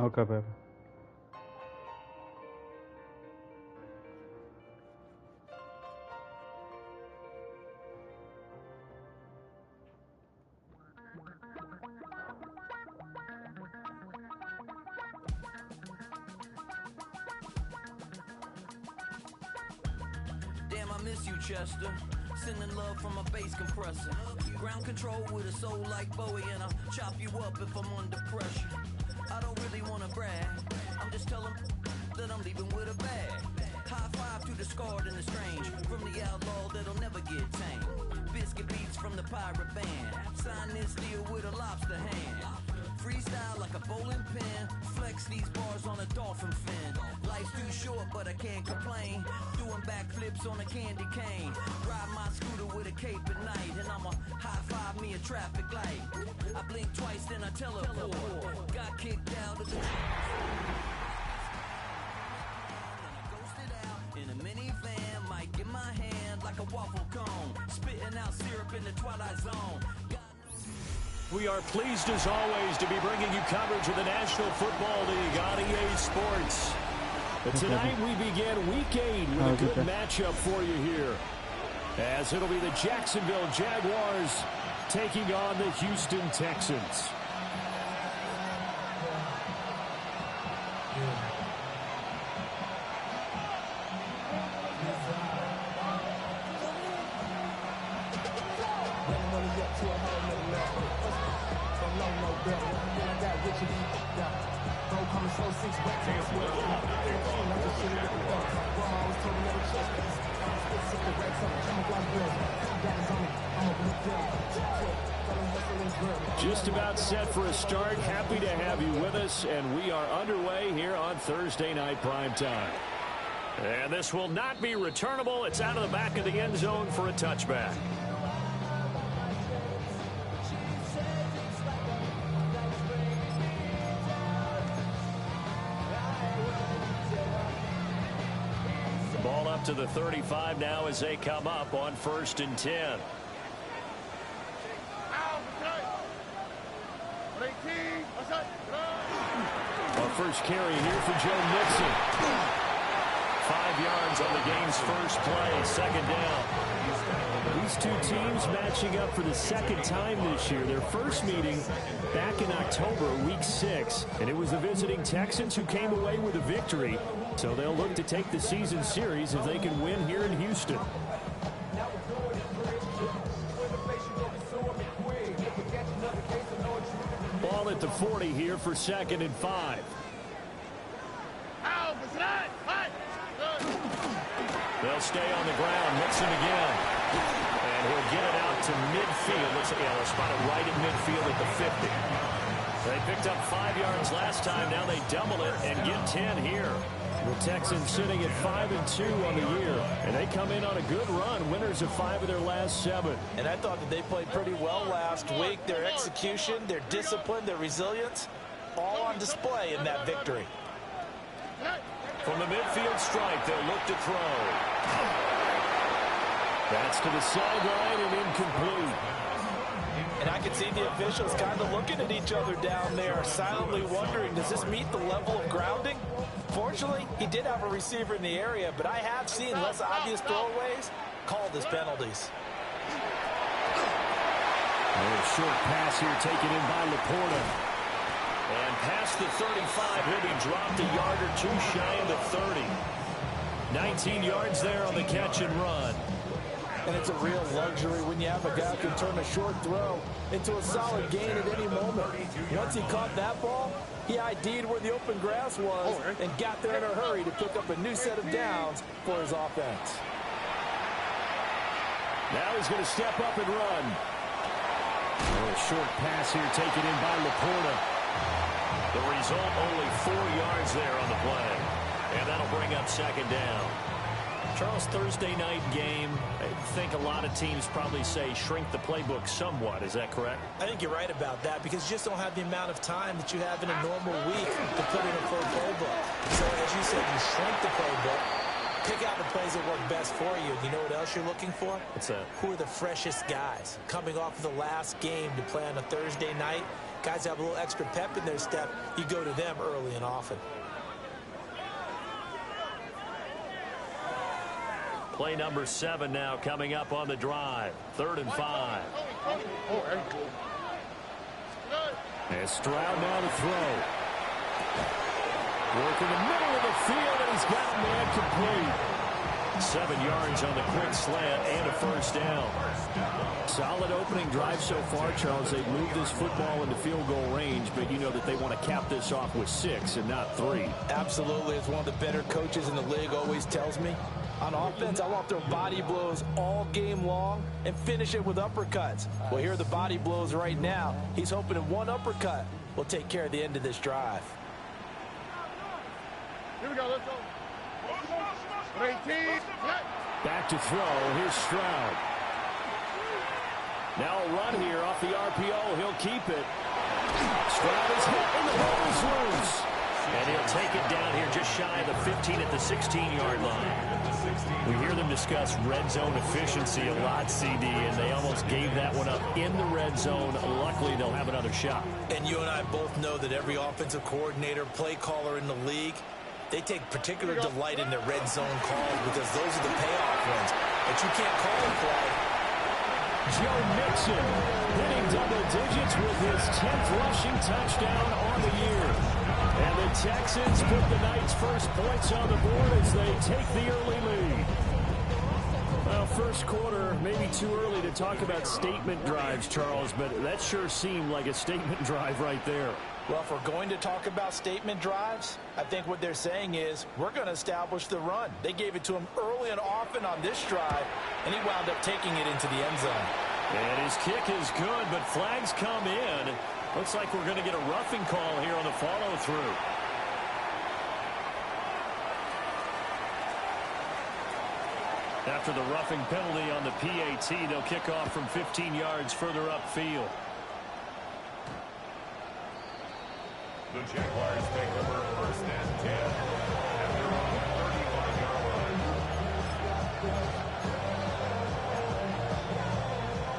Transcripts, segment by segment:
Okay, baby. Damn, I miss you, Chester. Sending love from a bass compressor. Ground control with a soul like Bowie, and I'll chop you up if I'm under pressure. I don't really wanna brag. I'm just telling that I'm leaving with a bag. High five to the scarred and the strange. From the outlaw that'll never get tamed. Biscuit beats from the pirate band. Sign this deal with a lobster hand. Freestyle like a bowling pin. Flex these bars on a dolphin fin. Life's too short, but I can't complain. Doing backflips on a candy cane. Ride my scooter with a cape at night. And I'ma high five me a traffic light. I blink twice, then I teleport. Got kicked out of the... In a minivan, mic in my hand like a waffle cone. Spitting out syrup in the twilight zone. We are pleased as always to be bringing you coverage of the National Football League on EA Sports. But tonight we begin Week 8 with a good matchup for you here, as it'll be the Jacksonville Jaguars taking on the Houston Texans. Just about set for a start. Happy to have you with us, and we are underway here on Thursday Night Primetime. And this will not be returnable. It's out of the back of the end zone for a touchback. Ball up to the 35 now as they come up on 1st and 10. Our first carry here for Joe Mixon. 5 yards on the game's first play, second down. These two teams matching up for the second time this year. Their first meeting back in October, week 6. And it was the visiting Texans who came away with a victory. So they'll look to take the season series if they can win here in Houston. Ball at the 40 here for 2nd and 5. They'll stay on the ground. Mixon again. And he'll get it out to midfield. Looks like they'll spot it right at midfield at the 50. They picked up 5 yards last time. Now they double it and get 10 here. The Texans sitting at 5-2 on the year. And they come in on a good run. Winners of 5 of their last 7. And I thought that they played pretty well last week. Their execution, their discipline, their resilience, all on display in that victory. From the midfield stripe, they'll look to throw. That's to the sideline and incomplete. And I can see the officials kind of looking at each other down there, silently wondering, does this meet the level of grounding? Fortunately, he did have a receiver in the area, but I have seen less obvious throwaways called as penalties. A short pass here taken in by Laporta. And past the 35, he'll be dropped a yard or two shy of the 30. 19 yards there on the catch and run. And it's a real luxury when you have a guy who can turn a short throw into a solid gain at any moment. Once he caught that ball, he ID'd where the open grass was and got there in a hurry to pick up a new set of downs for his offense. Now he's going to step up and run. A short pass here taken in by Laporta. The result, only 4 yards there on the play. And that'll bring up 2nd down. Charles, Thursday night game, I think a lot of teams probably say shrink the playbook somewhat. Is that correct? I think you're right about that because you just don't have the amount of time that you have in a normal week to put in a full playbook. So as you said, you shrink the playbook. Pick out the plays that work best for you. You know what else you're looking for? What's that? Who are the freshest guys? Coming off of the last game to play on a Thursday night, guys have a little extra pep in their step. You go to them early and often. Play number 7 now coming up on the drive. 3rd and 5. And Stroud now to throw. Work in the middle of the field, and he's got a man complete. 7 yards on the quick slant and a first down. Solid opening drive so far, Charles. They've moved this football into field goal range, but you know that they want to cap this off with 6 and not 3. Absolutely. As one of the better coaches in the league always tells me, on offense, I want their body blows all game long and finish it with uppercuts. Well, here are the body blows right now. He's hoping that one uppercut will take care of the end of this drive. Here we go, let's go. 18. Back to throw. Here's Stroud. Now a run here off the RPO. He'll keep it. Stroud is hit, and the ball is loose. And he'll take it down here just shy of the 15 at the 16-yard line. We hear them discuss red zone efficiency a lot, CD, and they almost gave that one up in the red zone. Luckily, they'll have another shot. And you and I both know that every offensive coordinator, play caller in the league, they take particular delight in their red zone calls because those are the payoff ones. But you can't call a play. Joe Mixon hitting double digits with his 10th rushing touchdown on the year. And the Texans put the night's first points on the board as they take the early lead. Well, first quarter, maybe too early to talk about statement drives, Charles, but that sure seemed like a statement drive right there. Well, if we're going to talk about statement drives, I think what they're saying is we're going to establish the run. They gave it to him early and often on this drive, and he wound up taking it into the end zone. And his kick is good, but flags come in. Looks like we're going to get a roughing call here on the follow-through. After the roughing penalty on the PAT, they'll kick off from 15 yards further upfield. The Jaguars take over 1st and 10 at their own 35-yard line.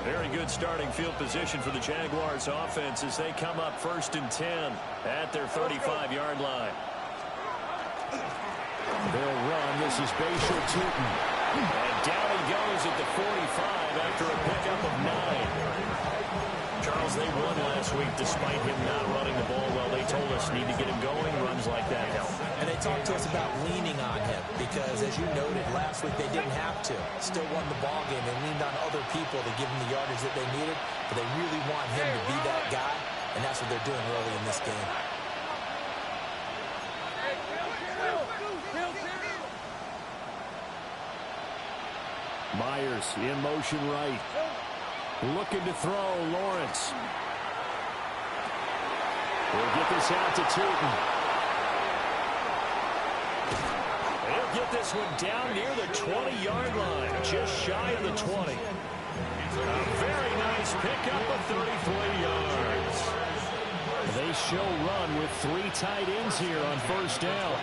Very good starting field position for the Jaguars offense as they come up 1st and 10 at their 35-yard line. They'll run. This is Bashir Tootin. And down he goes at the 45 after a pickup of 9. Charles, they won last week despite him not running the ball well. They told us need to get him going. Runs like that help. And they talked to us about leaning on him because, as you noted, last week they didn't have to. Still won the ball game. They leaned on other people to give them the yardage that they needed, but they really want him to be that guy, and that's what they're doing early in this game. Myers in motion right. Looking to throw, Lawrence. We'll get this out to Tootin. He'll get this one down near the 20-yard line, just shy of the 20. A very nice pickup of 33 yards. They show run with 3 tight ends here on 1st down.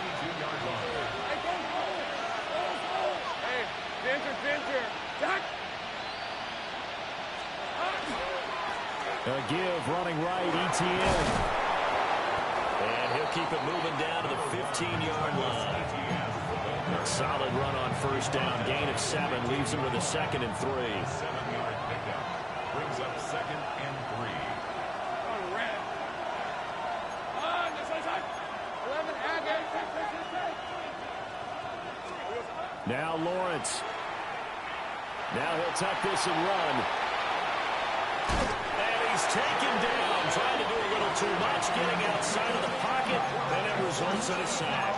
A give running right, ETN. And he'll keep it moving down to the 15-yard line. A solid run on 1st down. Gain of 7 leaves him with a 2nd and 3. 7-yard pickup brings up 2nd and 3. Now Lawrence. Now he'll tuck this and run. And he's taken down, trying to do a little too much, getting outside of the pocket, and it results in a sack.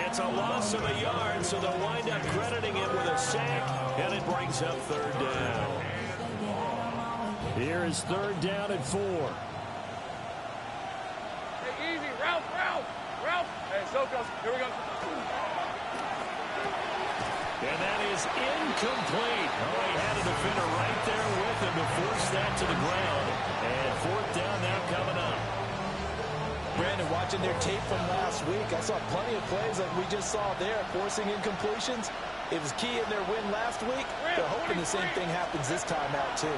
It's a loss of a yard, so they'll wind up crediting it with a sack, and it brings up 3rd down. Here is 3rd down and 4. Hey, easy, Ralph. Hey, Sokos, here we go. And that is incomplete. Oh, he had a defender right there with him to force that to the ground. And 4th down now coming up. Brandon, watching their tape from last week, I saw plenty of plays like we just saw there, forcing incompletions. It was key in their win last week. They're hoping the same thing happens this time out, too. And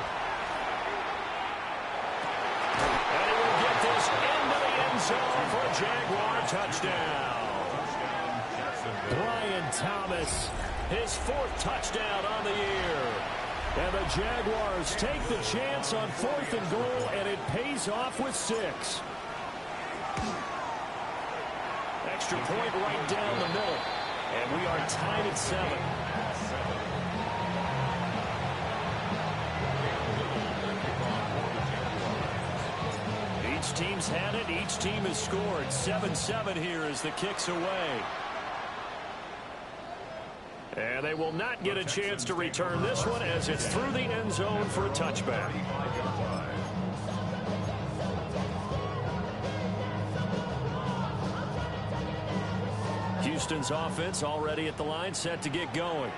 he will get this into the end zone for a Jaguar touchdown. Brian Thomas, his 4th touchdown on the year. And the Jaguars take the chance on 4th and goal, and it pays off with 6. Extra point right down the middle. And we are tied at 7. Each team's had it. Each team has scored. 7-7 here as the kick's away. And they will not get a chance to return this one as it's through the end zone for a touchback. Houston's offense already at the line, set to get going.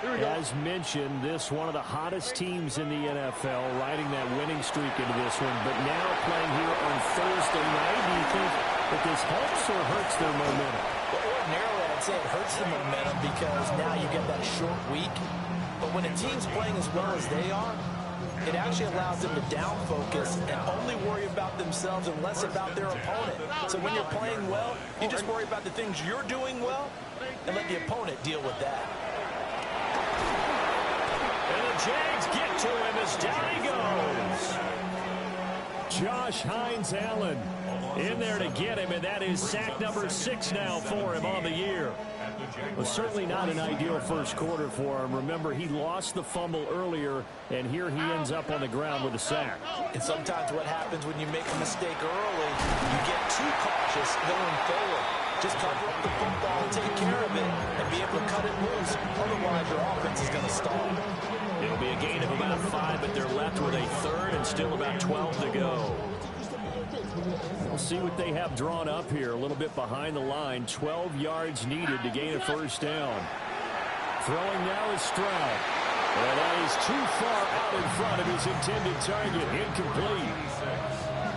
As mentioned, this one of the hottest teams in the NFL, riding that winning streak into this one, but now playing here on Thursday night. Do you think that this helps or hurts their momentum? Well, ordinarily, I'd say it hurts the momentum because now you get that short week. But when a team's playing as well as they are, it actually allows them to down focus and only worry about themselves and less about their opponent. So when you're playing well, you just worry about the things you're doing well and let the opponent deal with that. And the Jags get to him as down he goes. Josh Hines-Allen in there to get him, and that is sack number 6 now for him on the year. Well, certainly not an ideal first quarter for him. Remember, he lost the fumble earlier, and here he ends up on the ground with a sack. And sometimes what happens when you make a mistake early, you get too cautious going forward. Just cover up the football and take care of it and be able to cut it loose. Otherwise, your offense is going to stall. It'll be a gain of about 5, but they're left with a 3rd and still about 12 to go. We'll see what they have drawn up here. A little bit behind the line. 12 yards needed to gain a first down. Throwing now is Stroud. And that is too far out in front of his intended target. Incomplete.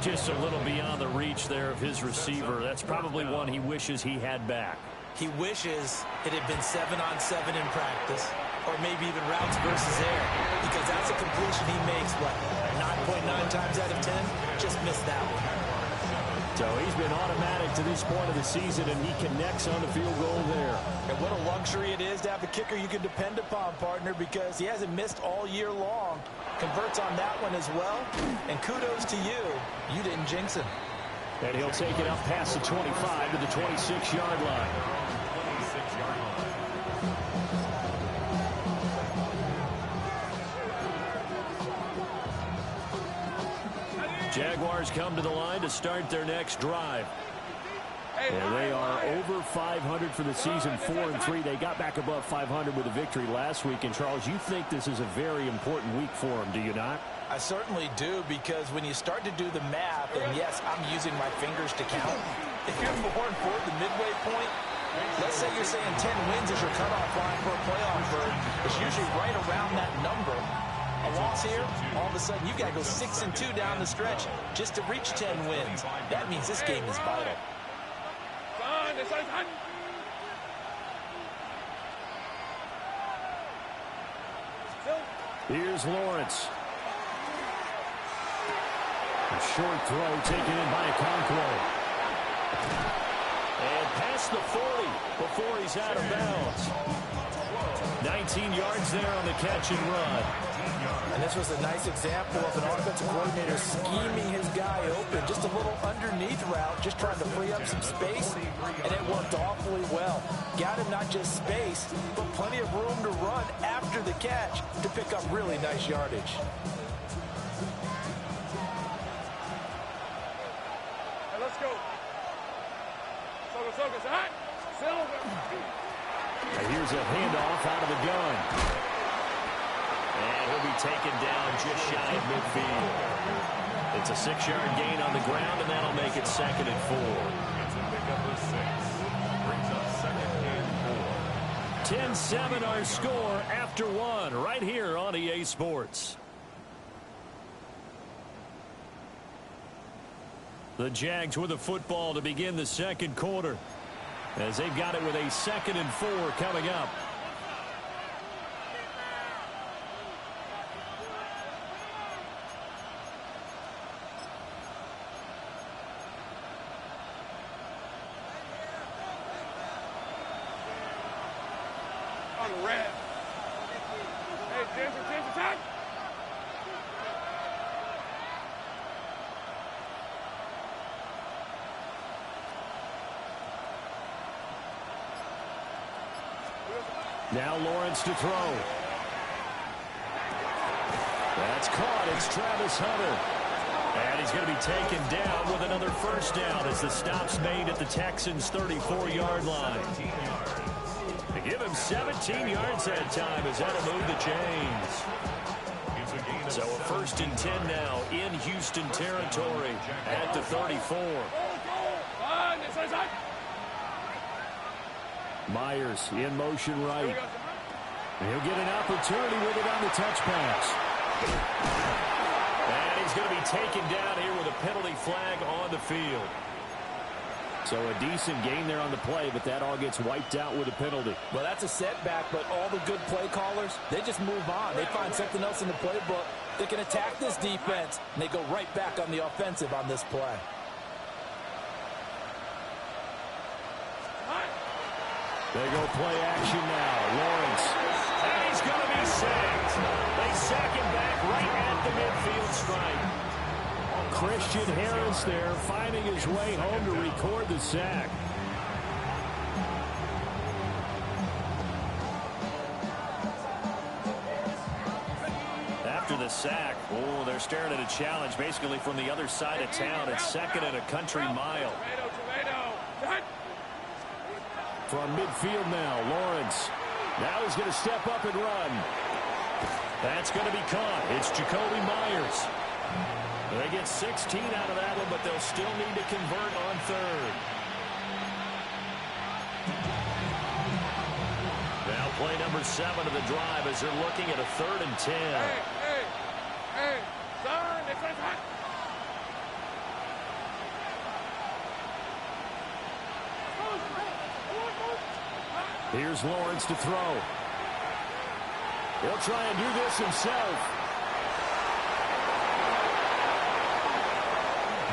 Just a little beyond the reach there of his receiver. That's probably one he wishes he had back. He wishes it had been 7-on-7 in practice, or maybe even routes versus air, because that's a completion he makes, what, 9.9 times out of 10? Just missed that one. So he's been automatic to this point of the season, and he connects on the field goal there. And what a luxury it is to have a kicker you can depend upon, partner, because he hasn't missed all year long. Converts on that one as well, and kudos to you. You didn't jinx him. And he'll take it up past the 25 to the 26-yard line. Jaguars come to the line to start their next drive. And they are over 500 for the season, 4-3. They got back above 500 with a victory last week. And, Charles, you think this is a very important week for them, do you not? I certainly do, because when you start to do the math, and yes, I'm using my fingers to count, if you're 4-4 at the midway point, let's say you're saying 10 wins is your cutoff line for a playoff berth, it's usually right around that number. A loss here, all of a sudden you've got to go 6-2 down the stretch just to reach 10 wins. That means this game is vital. Here's Lawrence. A short throw taken in by Okonkwo. And past the 40 before he's out of bounds. 19 yards there on the catch and run. And this was a nice example of an offensive coordinator scheming his guy open. Just a little underneath route, just trying to free up some space, and it worked awfully well. Got him not just space, but plenty of room to run after the catch to pick up really nice yardage. Let's go. And here's a handoff out of the gun. And he'll be taken down just shy of midfield. It's a 6-yard gain on the ground, and that'll make it 2nd and 4. It's a pickup of 6. Brings up 2nd and 4. 10-7 our score after 1 right here on EA Sports. The Jags with the football to begin the second quarter, as they've got it with a 2nd and 4 coming up. On red. Hey, James, attack! Now Lawrence to throw. That's caught. It's Travis Hunter. And he's going to be taken down with another first down as the stop's made at the Texans' 34-yard line. They give him 17 yards that time as that'll move the chains. So a 1st and 10 now in Houston territory at the 34. Myers in motion right. He'll get an opportunity with it on the touch pass. And he's going to be taken down here with a penalty flag on the field. So a decent gain there on the play, but that all gets wiped out with a penalty. Well, that's a setback, but all the good play callers, they just move on. They find something else in the playbook. They can attack this defense, and they go right back on the offensive on this play. They go play action now. Lawrence. And he's going to be sacked. They sack him back right at the midfield stripe. Christian Harris there finding his way home to record the sack. After the sack, oh, they're staring at a challenge basically from the other side of town. It's 2nd and a country mile. From midfield now, Lawrence. Now he's going to step up and run. That's going to be caught. It's Jacoby Myers. They get 16 out of that one, but they'll still need to convert on 3rd. Now play number 7 of the drive as they're looking at a 3rd and 10. Hey, son, it's hot. Here's Lawrence to throw. He'll try and do this himself.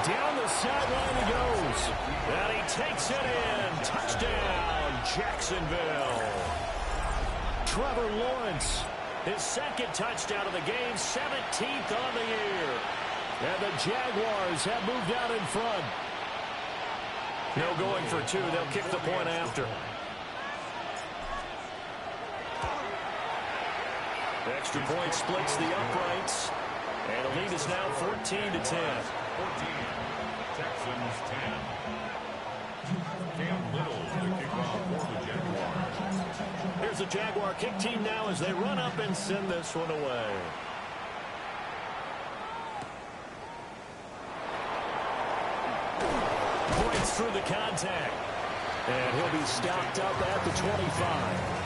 Down the sideline he goes. And he takes it in. Touchdown, Jacksonville. Trevor Lawrence, his 2nd touchdown of the game, 17th on the year. And the Jaguars have moved out in front. No going for 2. They'll kick the point after. Extra point splits the uprights. And the lead is now 14-10. 14. Texans 10. Cam Little to kick off for the Jaguars. Here's the Jaguar kick team now as they run up and send this one away. Points through the contact. And he'll be stopped up at the 25.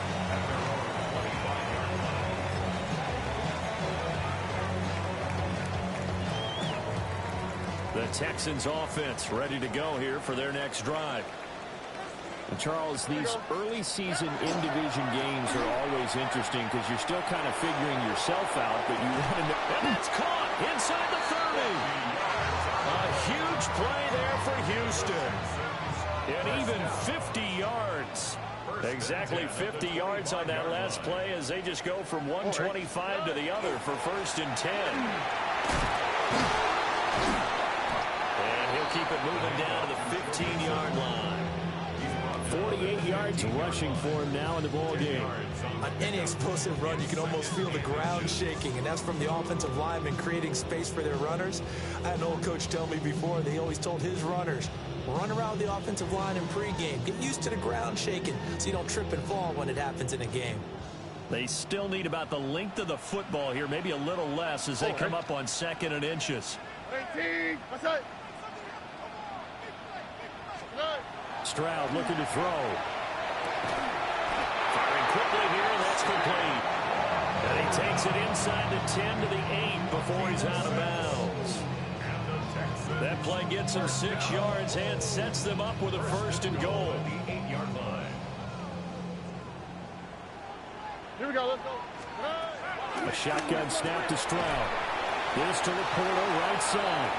The Texans offense ready to go here for their next drive. And Charles, these early season in-division games are always interesting because you're still kind of figuring yourself out, but you want to know. And it's caught inside the 30. A huge play there for Houston. And even 50 yards. Exactly 50 yards on that last play as they just go from 125 to the other for 1st and 10. Keep it moving down to the 15-yard line. 48 yards rushing for him now in the ball game. On any explosive run, you can almost feel the ground shaking, and that's from the offensive linemen creating space for their runners. I had an old coach tell me before, they always told his runners, run around the offensive line in pregame. Get used to the ground shaking so you don't trip and fall when it happens in a game. They still need about the length of the football here, maybe a little less as they come up on 2nd and inches. 18, what's that? Stroud looking to throw. Firing quickly here, and that's complete. And he takes it inside the 10 to the 8 before he's out of bounds. And the Texans That play gets them 6 yards and sets them up with a 1st and goal. The 8-yard line. Here we go. Let's go. A shotgun snap to Stroud. This to Laporta, right side.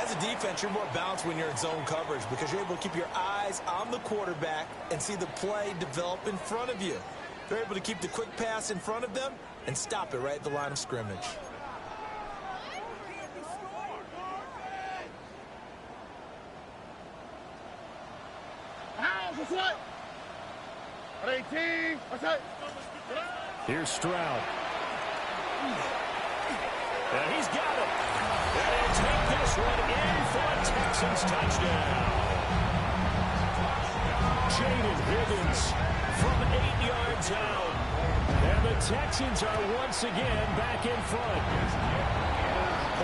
As a defense, you're more balanced when you're in zone coverage because you're able to keep your eyes on the quarterback and see the play develop in front of you. They're able to keep the quick pass in front of them and stop it right at the line of scrimmage. What's what? 18. What's that? Here's Stroud. And he's got him. And he'll take this one in for a Texans touchdown. Jaden Higgins from 8 yards out. And the Texans are once again back in front.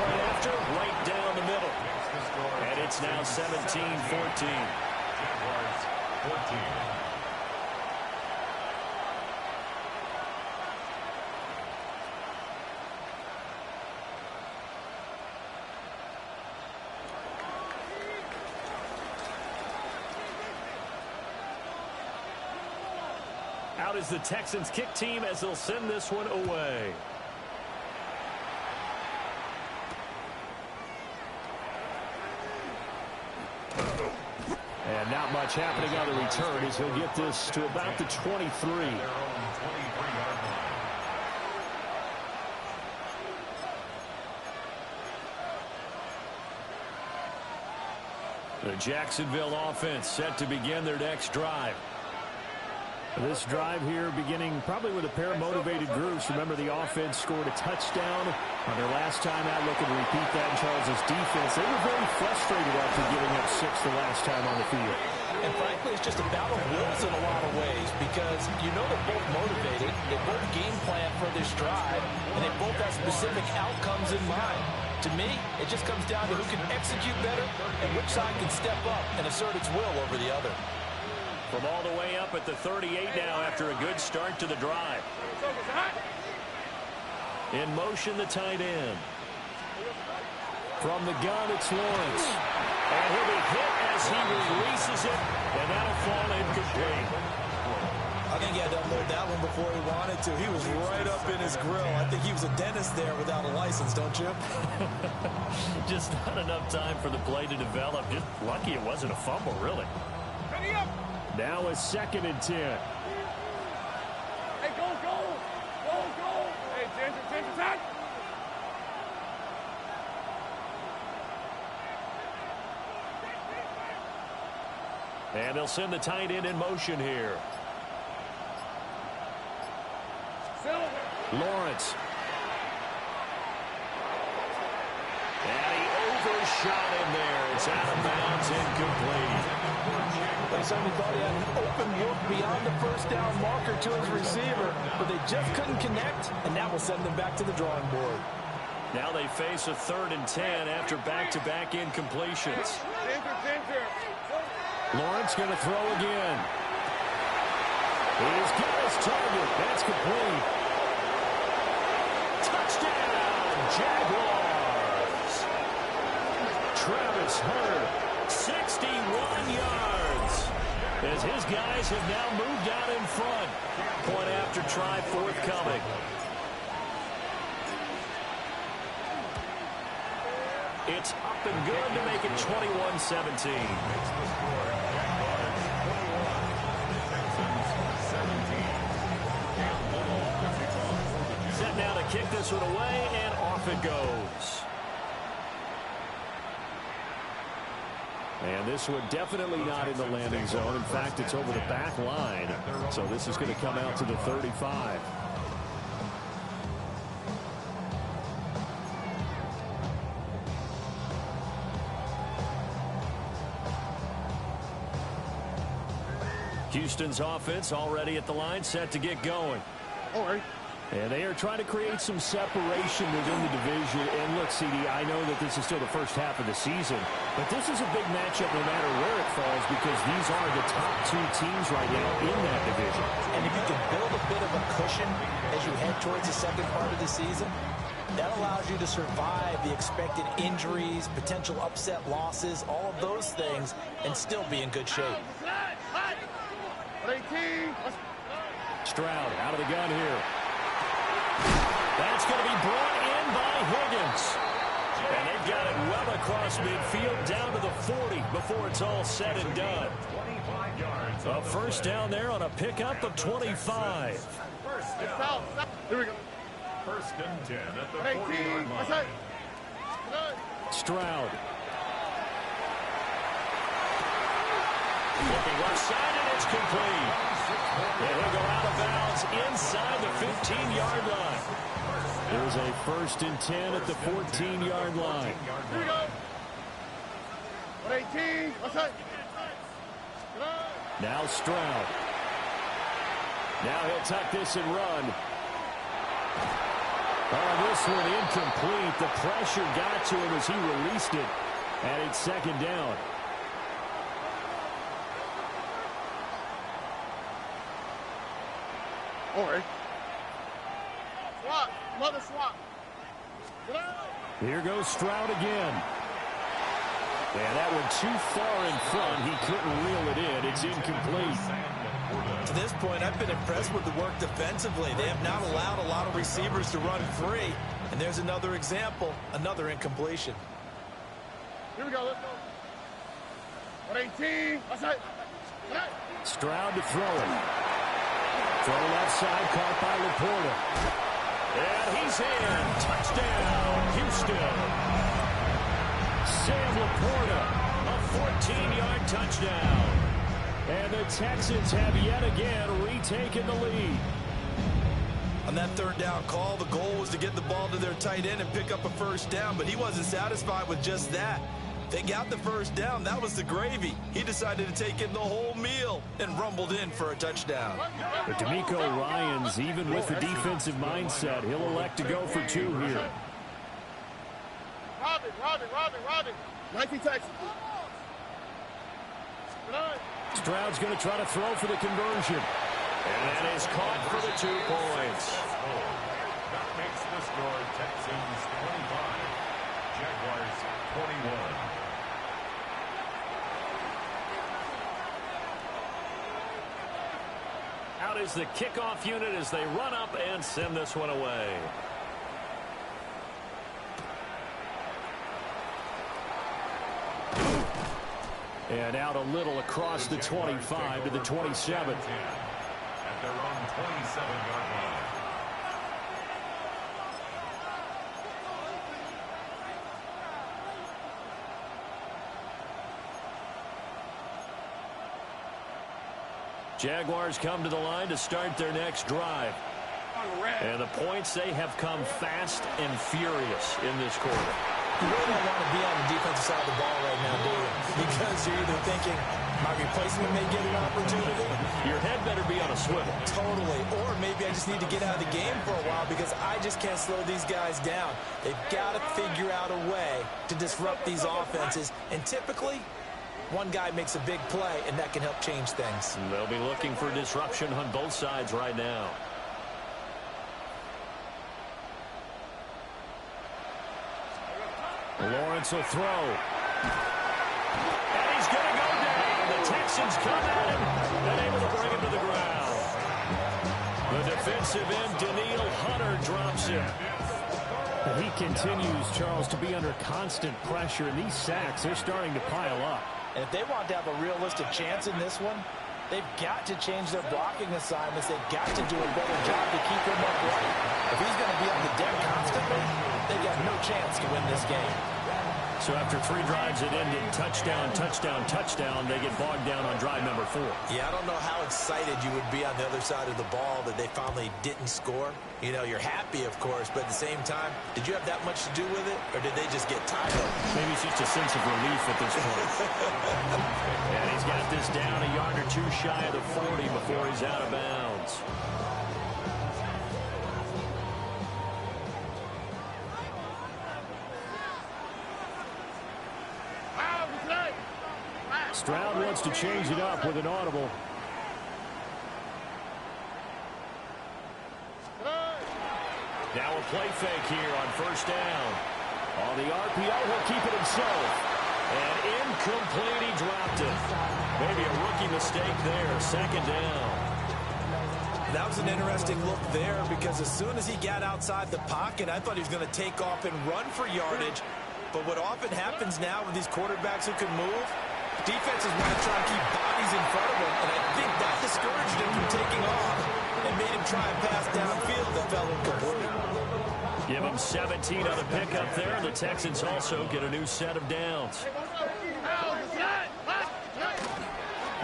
Point after, right down the middle. And it's now 17-14. 14. Out is the Texans kick team as they'll send this one away. And not much happening on the return as he'll get this to about the 23. Their own 23-yard line. The Jacksonville offense set to begin their next drive. This drive here beginning probably with a pair of motivated groups. Remember, the offense scored a touchdown on their last time out. Looking to repeat that in Charles' defense. They were very frustrated after giving up 6 the last time on the field. And frankly, it's just a battle of wills in a lot of ways because you know they're both motivated, they both game plan for this drive, and they both have specific outcomes in mind. To me, it just comes down to who can execute better and which side can step up and assert its will over the other. From all the way up at the 38 now after a good start to the drive. In motion, the tight end. From the gun, it's Lawrence. And he'll be hit as he releases it, and that'll fall incomplete. I think he had to unload that one before he wanted to. He was right up in his grill. I think he was a dentist there without a license, don't you? Just not enough time for the play to develop. Just lucky it wasn't a fumble, really. Now a 2nd and 10. Hey, go, go. Go, go. Hey, Ginger, time. And they'll send the tight end in motion here. Lawrence. And he overshot him there. It's out of bounds, incomplete. They certainly thought he had an open look beyond the first down marker to his receiver, but they just couldn't connect, and that will send them back to the drawing board. Now they face a 3rd and 10 after back-to-back incompletions. Ginger. Lawrence going to throw again. He's got his target. That's complete. Touchdown, Jaguars. Travis Hunter, 61 yards. As his guys have now moved out in front. Point after try forthcoming. It's up and good to make it 21-17. Set now to kick this one away, and off it goes. And this one definitely not in the landing zone. In fact, it's over the back line. So this is going to come out to the 35. Houston's offense already at the line, set to get going. All right. And they are trying to create some separation within the division. And look, CD, I know that this is still the first half of the season, but this is a big matchup no matter where it falls because these are the top 2 teams right now in that division. And if you can build a bit of a cushion as you head towards the second part of the season, That allows you to survive the expected injuries, potential upset losses, all of those things, and still be in good shape. Stroud out of the gun here. That's going to be brought in by Higgins. And they've got it well across midfield down to the 40 before it's all said and done. A first down there on a pickup of 25. Here we go. First and 10 at the 40-yard line. Stroud. Looking left side, and it's complete. And he'll go out of bounds inside the 15-yard line. There's a first and 10 at the 14-yard line. Here we go. 118. What's that? Now Stroud. Now he'll tuck this and run. Oh, this one incomplete. The pressure got to him as he released it. And it's second down. All right. Swap. Another swap. Here goes Stroud again. And that one too far in front. He couldn't reel it in. It's incomplete. To this point, I've been impressed with the work defensively. They have not allowed a lot of receivers to run free. And there's another example, another incompletion. Here we go. Let's go. 118. What's that? Stroud to throw it. Throw left side, caught by Laporta. And he's in. Touchdown, Houston. Sam Laporta, a 14-yard touchdown. And the Texans have yet again retaken the lead. On that third down call, the goal was to get the ball to their tight end and pick up a first down, but he wasn't satisfied with just that. They got the first down. That was the gravy. He decided to take in the whole meal and rumbled in for a touchdown. But D'Amico Ryans, even with the defensive mindset, he'll elect to go for two here. Robin. 19 Texans. Stroud's going to try to throw for the conversion. And that is caught for the 2 points. That makes the score Texans 25, Jaguars 21. Out is the kickoff unit as they run up and send this one away. And out a little across the 25 to the 27. At their own 27-yard line. Jaguars come to the line to start their next drive. And the points, they have come fast and furious in this quarter. You really don't want to be on the defensive side of the ball right now, do you? Because you're either thinking, my replacement may get an opportunity. Your head better be on a swivel. Totally. Or maybe I just need to get out of the game for a while because I just can't slow these guys down. They've got to figure out a way to disrupt these offenses. And typically, one guy makes a big play, and that can help change things. And they'll be looking for disruption on both sides right now. Lawrence will throw. And he's going to go down. The Texans come at him and able to bring him to the ground. The defensive end, Daniil Hunter, drops him. He continues, Charles, to be under constant pressure, and these sacks, they're starting to pile up. And if they want to have a realistic chance in this one, they've got to change their blocking assignments. They've got to do a better job to keep him upright. If he's going to be on the deck constantly, they've got no chance to win this game. So after 3 drives that ended touchdown, touchdown, touchdown, they get bogged down on drive number 4. Yeah, I don't know how excited you would be on the other side of the ball that they finally didn't score. You know, you're happy, of course, but at the same time, did you have that much to do with it, or did they just get tired? Maybe it's just a sense of relief at this point. And he's got this down a yard or 2 shy of the 40 before he's out of bounds. Stroud wants to change it up with an audible. Now a play fake here on first down. On the RPO, he'll keep it himself. And incomplete, he dropped it. Maybe a rookie mistake there, second down. That was an interesting look there because as soon as he got outside the pocket, I thought he was going to take off and run for yardage. But what often happens now with these quarterbacks who can move, defenses want to try and keep bodies in front of him, and I think that discouraged him from taking off and made him try and pass downfield that fell incomplete. Give him 17 on a pickup there. The Texans also get a new set of downs.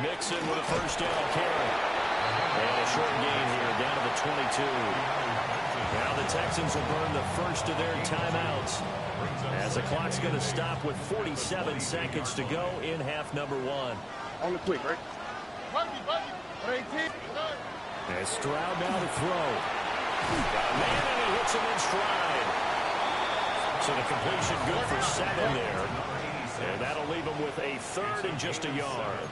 Mixon with a first down carry. And a short gain here down to the 22. Now the Texans will burn the first of their timeouts as the clock's going to stop with 47 seconds to go in half number one. On the quick, right? As Stroud now to throw. Got a man and he hits him in stride. So the completion good for 7 there. And that'll leave him with a third and just a yard.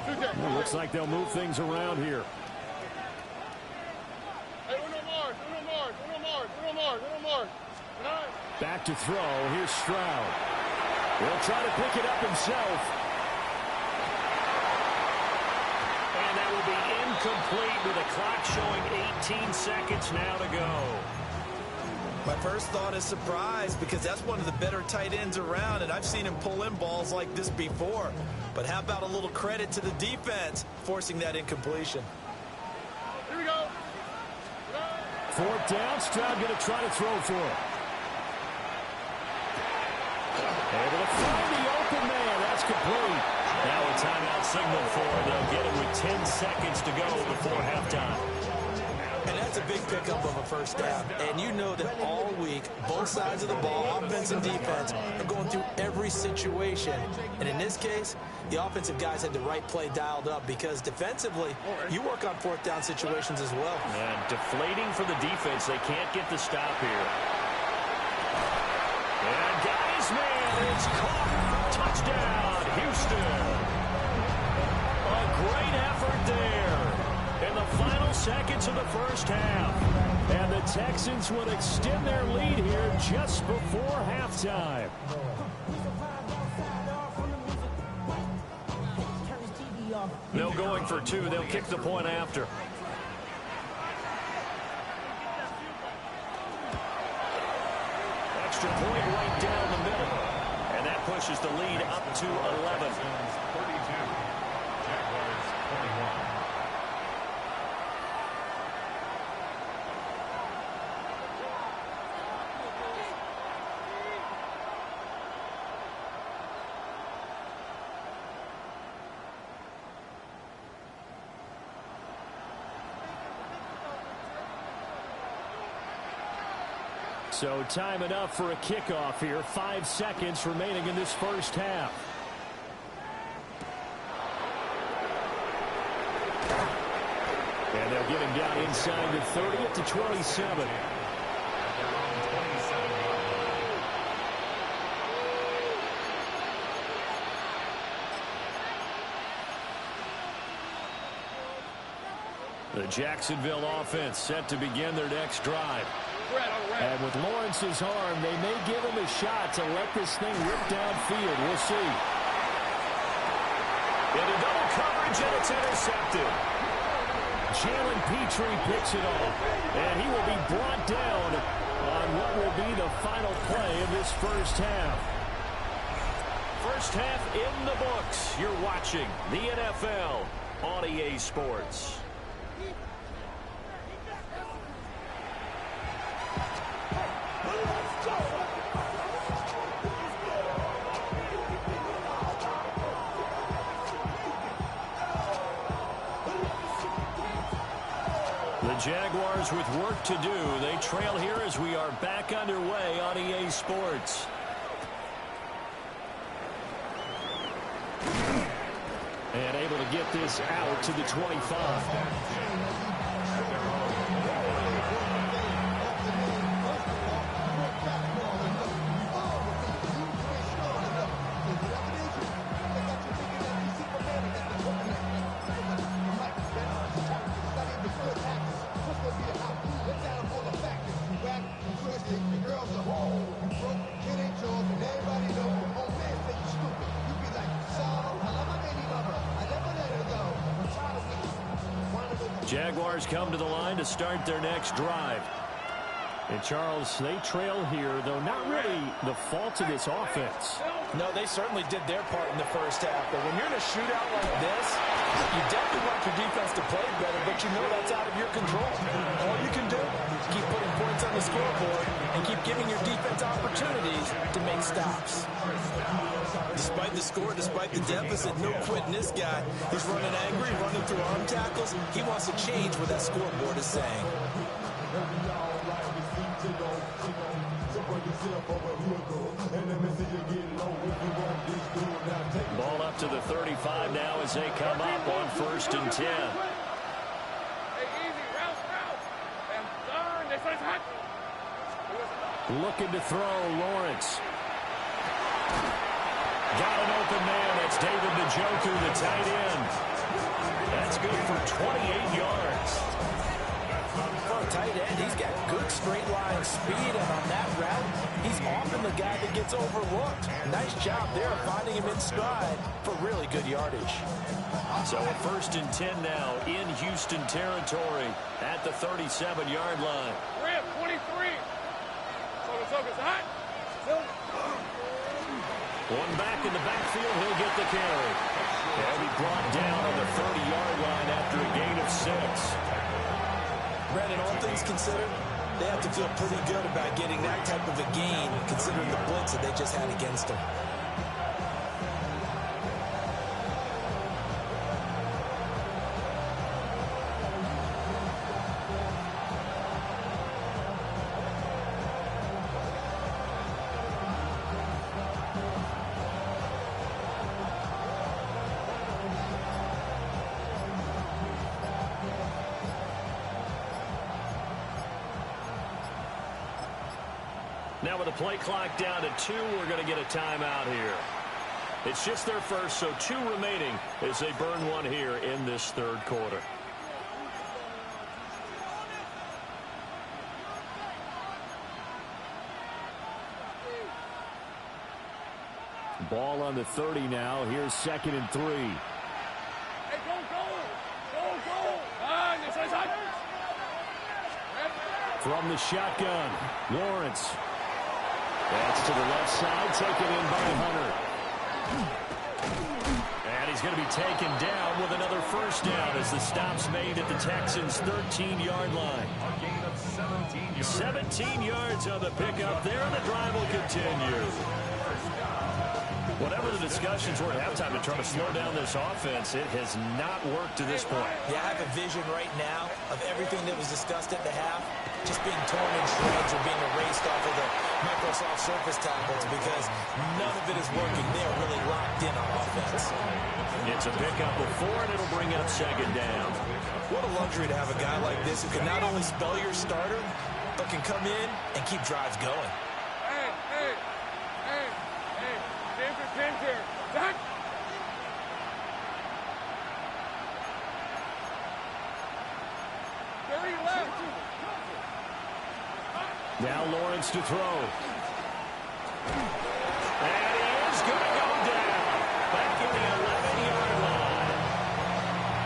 It looks like they'll move things around here. Back to throw. Here's Stroud. He'll try to pick it up himself. And that will be incomplete with the clock showing 18 seconds now to go. My first thought is surprise because that's one of the better tight ends around, and I've seen him pull in balls like this before. But how about a little credit to the defense forcing that incompletion? Here we go. Fourth down, Stroud going to try to throw for it. Able to find the open man. That's complete. Now a timeout signal for it. They'll get it with 10 seconds to go before halftime. And that's a big pickup of a first down. And you know that all week, both sides of the ball, offense and defense, are going through every situation. And in this case, the offensive guys had the right play dialed up because defensively, you work on fourth down situations as well. And deflating for the defense. They can't get the stop here. And guys, man, it's caught. Touchdown, Houston. A great effort there. In the final seconds of the first half. And the Texans would extend their lead here just before halftime. No going for two. They'll kick the point after. Extra point right down the middle. And that pushes the lead up to 11. 32. Jaguars 21. So time enough for a kickoff here. 5 seconds remaining in this first half. And they'll get him down inside the 30 at the 27. The Jacksonville offense set to begin their next drive. And with Lawrence's arm, they may give him a shot to let this thing rip downfield. We'll see. Into double coverage, and it's intercepted. Jalen Petrie picks it off, and he will be brought down on what will be the final play of this first half. First half in the books. You're watching the NFL on EA Sports. Jaguars with work to do. They trail here as we are back underway on EA Sports. And able to get this out to the 25. Jaguars come to the line to start their next drive. And, Charles, they trail here, though not really the fault of this offense. No, they certainly did their part in the first half. But when you're in a shootout like this, you definitely want your defense to play better, but you know that's out of your control. All you can do is keep putting points on the scoreboard and keep giving your defense opportunities to make stops. Despite the score, despite the deficit, no quitting this guy. He's running angry, running through arm tackles. He wants to change what that scoreboard is saying. Ball up to the 35 now as they come up on 1st and 10. Hey, easy, route. And turn, this is hot. Looking to throw, Lawrence. Got an open man. That's David Njoku, the tight end. That's good for 28 yards. For a tight end, he's got good straight line speed, and on that route, he's often the guy that gets overlooked. Nice job there finding him in stride for really good yardage. So at 1st and 10 now in Houston territory at the 37-yard line. Rip, 23. So it's hot. One back in the backfield, he'll get the carry. And he brought down on the 30-yard line after a gain of 6. Brandon, all things considered, they have to feel pretty good about getting that type of a gain, considering the blitz that they just had against them. Now with the play clock down to 2, we're going to get a timeout here. It's just their first, so 2 remaining as they burn one here in this 3rd quarter. Ball on the 30 now. Here's 2nd and 3. Hey, go. This is hot. From the shotgun, Lawrence. That's to the left side, taken in by Hunter. And he's going to be taken down with another first down as the stop's made at the Texans' 13-yard line. A gain of 17 yards. 17 yards on the pickup there, and the drive will continue. Whatever the discussions were at halftime in trying to slow down this offense, it has not worked to this point. Yeah, I have a vision right now of everything that was discussed at the half just being torn in shreds or being erased off of the Microsoft Surface tablets because none of it is working. They are really locked in on offense. It's a pickup of 4, and it'll bring up 2nd down. What a luxury to have a guy like this who can not only spell your starter, but can come in and keep drives going. Hey. Ginger. Hot. Now Lawrence to throw. And he is going to go down. Back in the 11-yard line.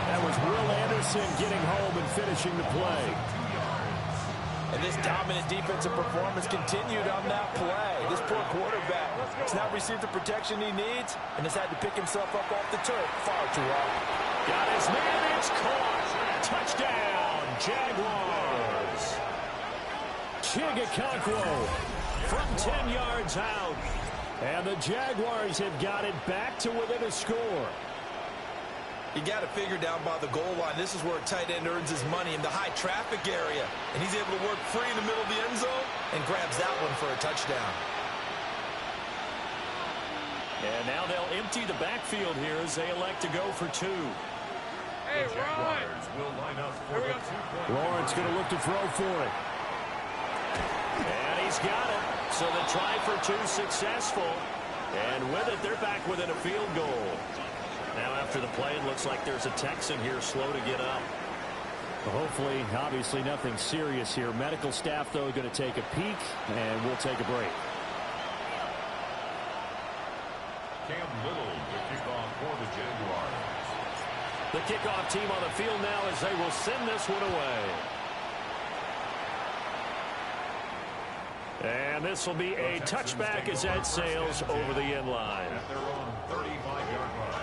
That was Will Anderson getting home and finishing the play. And this dominant defensive performance continued on that play. This poor quarterback has not received the protection he needs and has had to pick himself up off the turf far too often. Got his man. It's caught. Touchdown, Jaguars. Chigakonkwo from 10 yards out. And the Jaguars have got it back to within a score. You got to figure down by the goal line. This is where a tight end earns his money in the high traffic area. And he's able to work free in the middle of the end zone and grabs that one for a touchdown. And now they'll empty the backfield here as they elect to go for 2. Hey, The Jaguars will line up for the 2-point. Lawrence going to look to throw for it. And he's got it. So the try for 2 successful. And with it, they're back within a field goal. Now after the play, it looks like there's a Texan here slow to get up. Hopefully, obviously nothing serious here. Medical staff, though, going to take a peek, and we'll take a break. Cam Little to kick off for the Jaguars. The kickoff team on the field now as they will send this one away. And this will be a touchback as that sails over the end line. At their own 35-yard line.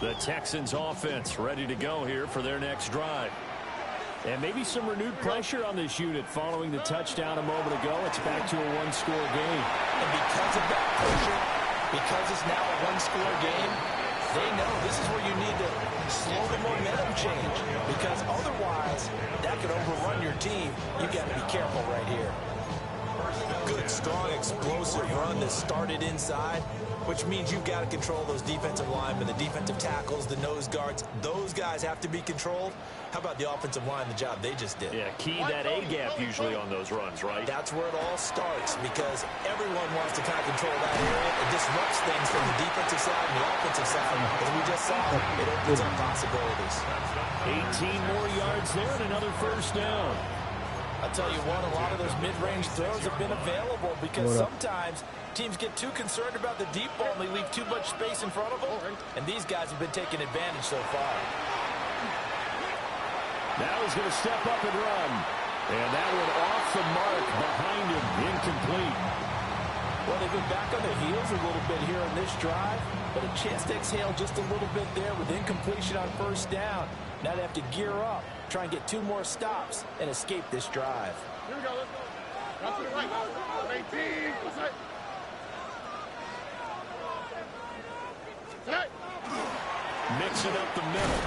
The Texans offense ready to go here for their next drive. And maybe some renewed pressure on this unit following the touchdown a moment ago. It's back to a one-score game. And because of that pressure, because it's now a one-score game, they know this is where you need to slow the momentum change. Because otherwise, that could overrun your team. You've got to be careful right here. Good, strong, explosive run that started inside, which means you've got to control those defensive linemen, the defensive tackles, the nose guards. Those guys have to be controlled. How about the offensive line, the job they just did? Yeah, key that A-gap usually on those runs, right? That's where it all starts, because everyone wants to kind of control that area. It disrupts things from the defensive side and the offensive side. As we just saw, it opens up possibilities. 18 more yards there and another first down. I'll tell you what, a lot of those mid-range throws have been available because sometimes teams get too concerned about the deep ball and they leave too much space in front of them, and these guys have been taking advantage so far. Now he's going to step up and run. And that one off the mark behind him, incomplete. Well, they've been back on their heels a little bit here on this drive, but a chance to exhale just a little bit there with incompletion on first down. Now they have to gear up, try and get 2 more stops, and escape this drive. Here we go, let's go. Out to the right. 18, let's say. Tonight. Mixing up the middle.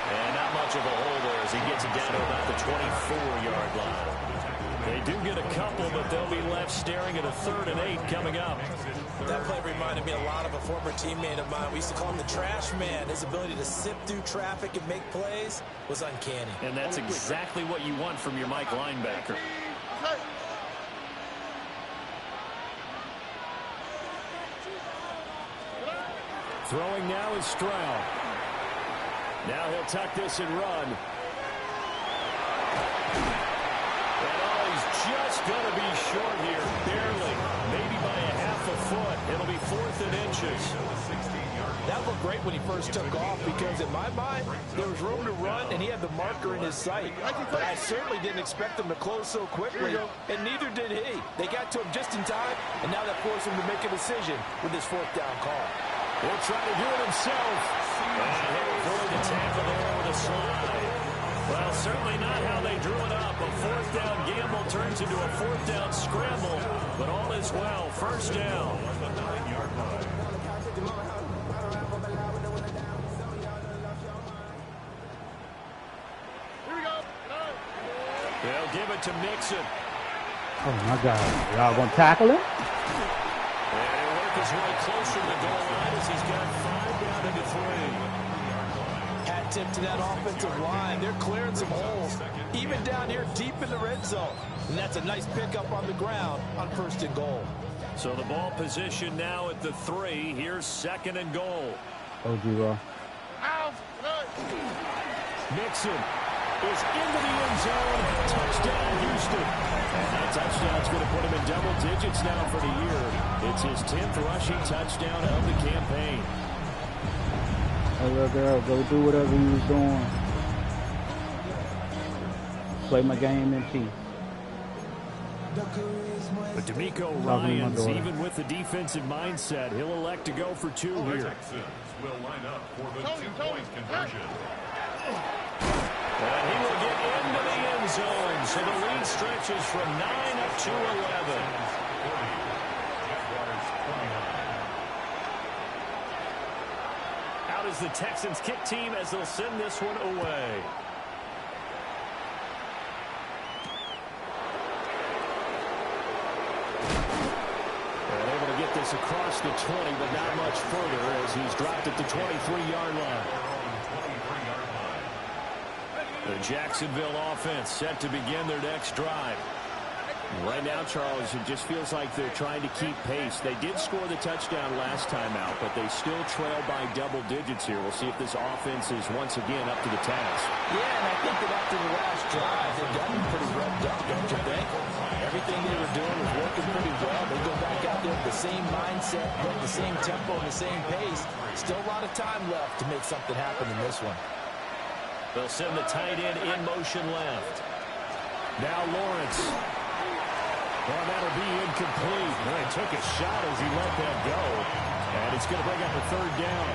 And not much of a hole there as he gets it down to about the 24-yard line. They do get a couple, but they'll be left staring at a 3rd and 8 coming up. That play reminded me a lot of a former teammate of mine. We used to call him the trash man. His ability to sift through traffic and make plays was uncanny. And that's exactly what you want from your Mike linebacker. Throwing now is Stroud. Now he'll tuck this and run. And oh, he's just going to be short here, barely. Maybe by a half a foot. It'll be 4th and inches. That looked great when he first took off because in my mind, there was room to run and he had the marker in his sight. But I certainly didn't expect him to close so quickly, and neither did he. They got to him just in time, and now that forced him to make a decision with his 4th down call. He'll try to do it himself. And he'll avoid the tackle there with a slide. Well, certainly not how they drew it up. A 4th down gamble turns into a 4th down scramble. But all is well. First down. Here we go. They'll give it to Mixon. Oh, my God. Y'all going to tackle him? And he'll work his way closer to the goal line as he's got 5 down into 3. Hat tip to that offensive line. They're clearing some holes, even down here deep in the red zone. And that's a nice pickup on the ground on 1st and goal. So the ball position now at the 3. Here's 2nd and goal. Oh, G-Roll. Mixon is into the end zone. Touchdown, Houston. And that touchdown's going to put him in double digits now for the year. It's his 10th rushing touchdown of the campaign. Hey, little girl, go do whatever you was doing. Play my game in peace. But D'Amico Ryans, even with the defensive mindset, he'll elect to go for 2 here. Texans will line up for the 2-point conversion. And he will get into the end zone, so the lead stretches from 9 up to 11. Out is the Texans kick team as they'll send this one away. And able to get this across the 20, but not much further as he's dropped at the 23-yard line. The Jacksonville offense set to begin their next drive. Right now, Charles, it just feels like they're trying to keep pace. They did score the touchdown last time out, but they still trail by double digits here. We'll see if this offense is once again up to the task. Yeah, and I think that after the last drive, they've gotten pretty revved up, don't you think? Everything they were doing was working pretty well. They go back out there with the same mindset, with the same tempo, and the same pace. Still a lot of time left to make something happen in this one. They'll send the tight end in motion left. Now Lawrence. Well, that'll be incomplete. Well, he took a shot as he let that go. And it's going to bring up a third down.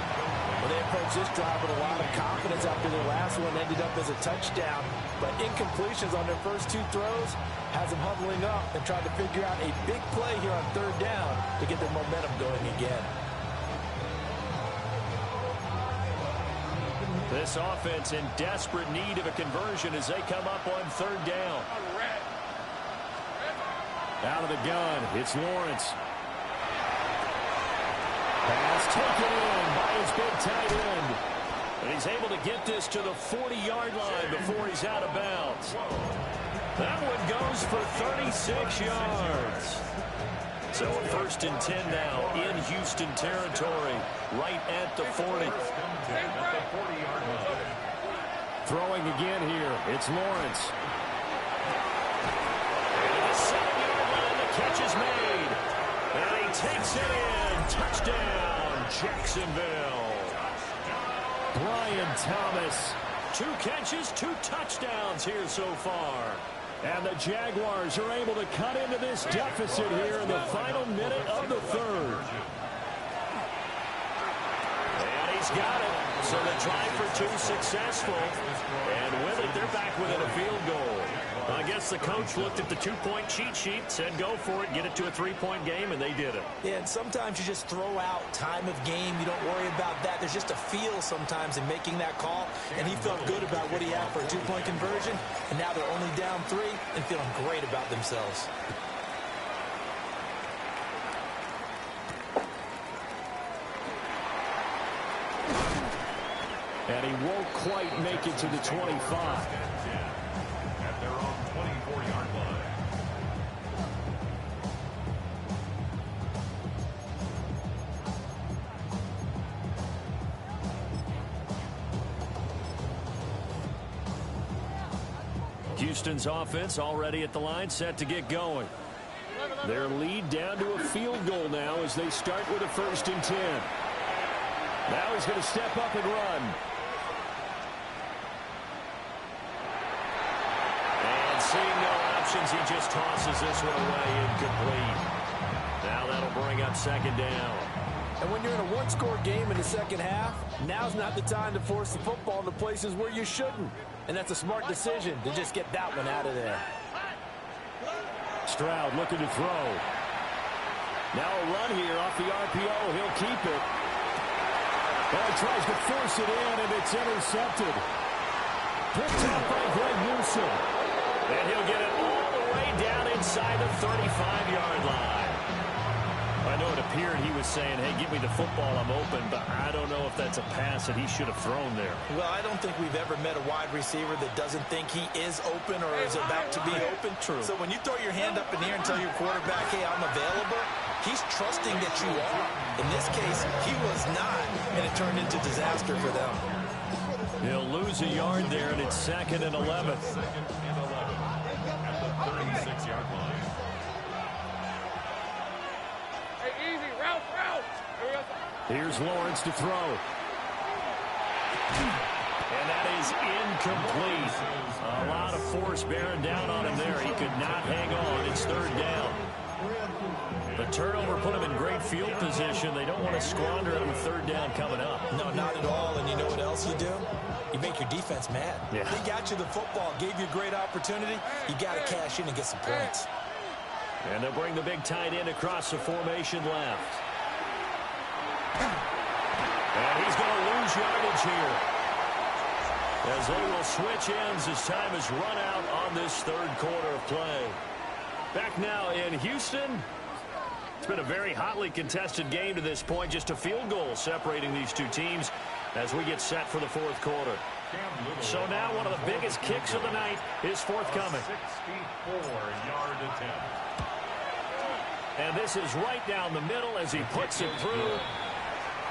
Well, they approached this drive with a lot of confidence after their last one ended up as a touchdown. But incompletions on their first two throws has them huddling up and trying to figure out a big play here on third down to get their momentum going again. This offense in desperate need of a conversion as they come up on third down. Out of the gun, it's Lawrence. Pass taken in by his big tight end. And he's able to get this to the 40-yard line before he's out of bounds. That one goes for 36 yards. So a 1st and 10 now in Houston territory, right at the 40. Throwing again here, it's Lawrence. And the 7-yard line, the catch is made. And he takes it in. Touchdown, Jacksonville. Brian Thomas. 2 catches, 2 touchdowns here so far. And the Jaguars are able to cut into this deficit here in the final minute of the third. And he's got it. So the try for 2 successful. And with it, they're back within a field goal. I guess the coach looked at the 2-point cheat sheet, said go for it, get it to a 3-point game, and they did it. Yeah, and sometimes you just throw out time of game. You don't worry about that. There's just a feel sometimes in making that call, and he felt good about what he had for a 2-point conversion, and now they're only down 3 and feeling great about themselves. And he won't quite make it to the 25. At their own 24-yard line. Houston's offense already at the line, set to get going. Their lead down to a field goal now as they start with a 1st and 10. Now he's going to step up and run. And seeing no options, he just tosses this one away, incomplete. Now that'll bring up 2nd down. And when you're in a one-score game in the second half, now's not the time to force the football into places where you shouldn't. And that's a smart decision to just get that one out of there. Stroud looking to throw. Now a run here off the RPO. He'll keep it. Well, he tries to force it in, and it's intercepted. Picked up by Greg Newsome. And he'll get it all the way down inside the 35-yard line. I know it appeared he was saying, hey, give me the football, I'm open, but I don't know if that's a pass that he should have thrown there. Well, I don't think we've ever met a wide receiver that doesn't think he is open or is about to be open. True. So when you throw your hand up in the air and tell your quarterback, hey, I'm available, he's trusting that you are. In this case, he was not, and it turned into disaster for them. He'll lose a yard there, and it's 2nd and 11. 2nd and 11 at the 36-yard line. Here's Lawrence to throw. And that is incomplete. A lot of force bearing down on him there. He could not hang on. It's 3rd down. The turnover put him in great field position. They don't want to squander it with 3rd down coming up. No, not at all. And you know what else you do? You make your defense mad. Yeah. They got you the football, gave you a great opportunity. You got to cash in and get some points. And they'll bring the big tight end across the formation left. And he's going to lose yardage here, as they will switch ends as time has run out on this 3rd quarter of play. Back now in Houston. It's been a very hotly contested game to this point. Just a field goal separating these two teams as we get set for the 4th quarter. So now one of the biggest kicks of the night is forthcoming. 64-yard attempt. And this is right down the middle as he puts it through.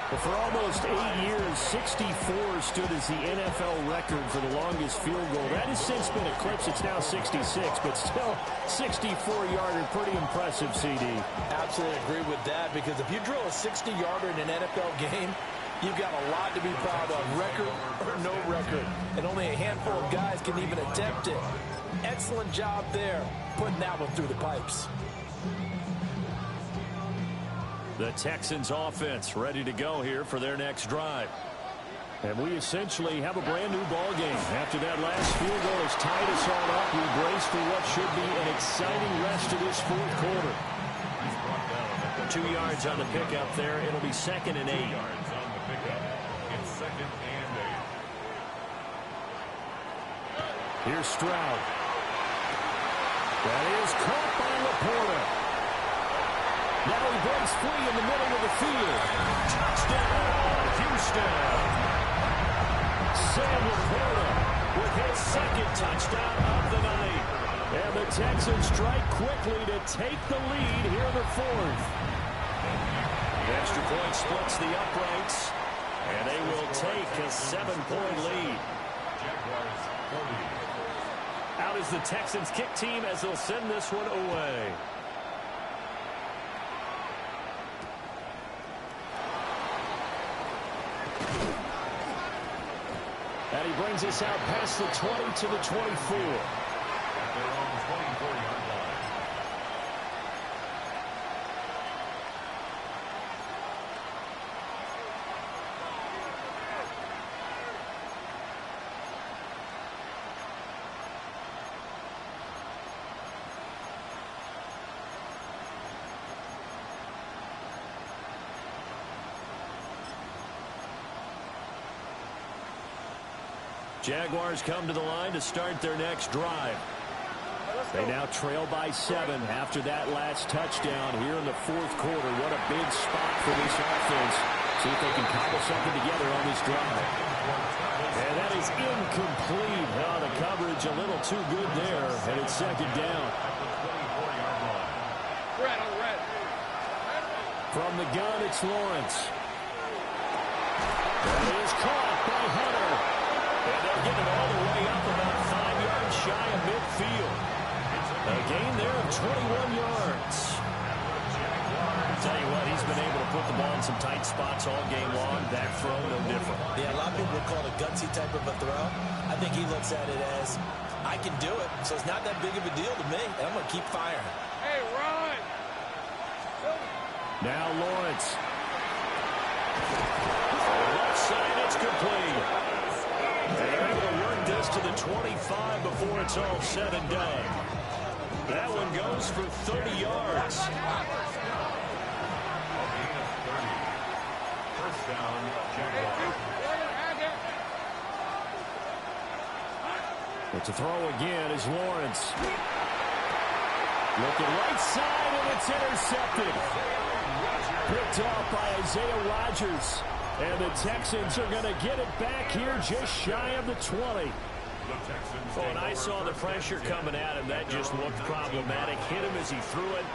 But for almost 8 years, 64 stood as the NFL record for the longest field goal. That has since been eclipsed. It's now 66, but still 64-yarder. Pretty impressive, CD. Absolutely agree with that, because if you drill a 60-yarder in an NFL game, you've got a lot to be proud of, record or no record. And only a handful of guys can even attempt it. Excellent job there, putting that one through the pipes. The Texans offense ready to go here for their next drive. And we essentially have a brand new ball game. After that last field goal has tied us all up, we brace for what should be an exciting rest of this fourth quarter. 2 yards on the pickup there. It'll be 2nd and 8. 2 yards on the pickup. It's 2nd and 8. Here's Stroud. That is caught by Laporta. Now he breaks free in the middle of the field. Touchdown, Houston. Sam Laporta with his 2nd touchdown of the night. And the Texans strike quickly to take the lead here in the 4th. The extra point splits the uprights, and they will take a 7-point lead. Jaguars 40. Out is the Texans kick team as they'll send this one away. And he brings us out past the 20 to the 24. At their own 24-yard line. Jaguars come to the line to start their next drive. They now trail by 7 after that last touchdown here in the 4th quarter. What a big spot for this offense. See if they can cobble something together on this drive. And that is incomplete. Oh, the coverage a little too good there, and it's 2nd down. Red. From the gun, it's Lawrence. That is caught by Hunter. And they'll get it all the way up about 5 yards shy of midfield. A gain there of 21 yards. I'll tell you what, he's been able to put the ball in some tight spots all game long. That throw, no different. Yeah, a lot of people would call it a gutsy type of a throw. I think he looks at it as, I can do it, so it's not that big of a deal to me, and I'm going to keep firing. Hey, run! Now Lawrence. Left side, it's complete. And they're able to work this to the 25 before it's all said and done. That one goes for 30 yards. First down, Jaguars. But to throw again is Lawrence. Looking right side, and it's intercepted. Picked off by Isaiah Rodgers. And the Texans are going to get it back here just shy of the 20. Oh, and I saw the pressure coming at him. That just looked problematic. Hit him as he threw it,